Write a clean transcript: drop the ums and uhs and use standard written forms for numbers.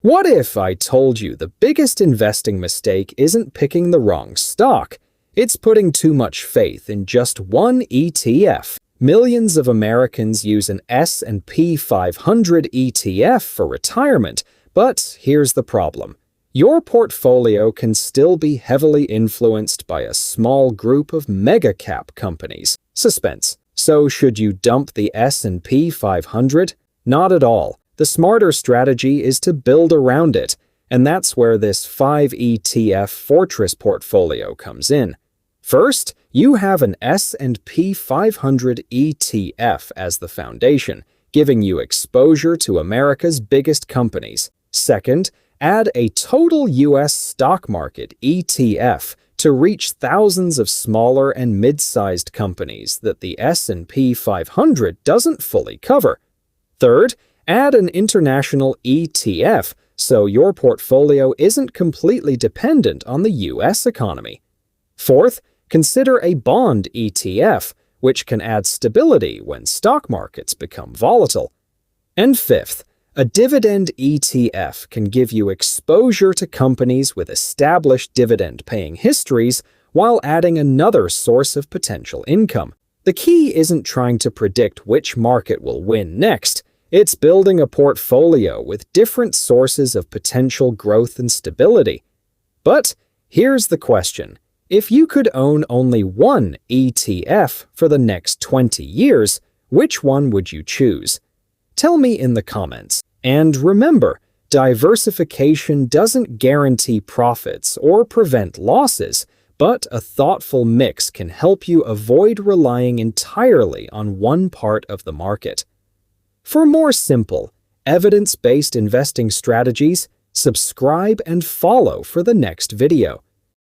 What if I told you the biggest investing mistake isn't picking the wrong stock? It's putting too much faith in just one ETF. Millions of Americans use an S&P 500 ETF for retirement, but here's the problem. Your portfolio can still be heavily influenced by a small group of mega-cap companies. Suspense. So should you dump the S&P 500? Not at all. The smarter strategy is to build around it, and that's where this 5 ETF Fortress portfolio comes in. First, you have an S&P 500 ETF as the foundation, giving you exposure to America's biggest companies. Second, add a total U.S. stock market ETF to reach thousands of smaller and mid-sized companies that the S&P 500 doesn't fully cover. Third, add an international ETF so your portfolio isn't completely dependent on the U.S. economy. Fourth, consider a bond ETF, which can add stability when stock markets become volatile. And fifth, a dividend ETF can give you exposure to companies with established dividend-paying histories while adding another source of potential income. The key isn't trying to predict which market will win next. It's building a portfolio with different sources of potential growth and stability. But here's the question. If you could own only one ETF for the next 20 years, which one would you choose? Tell me in the comments. And remember, diversification doesn't guarantee profits or prevent losses, but a thoughtful mix can help you avoid relying entirely on one part of the market. For more simple, evidence-based investing strategies, subscribe and follow for the next video.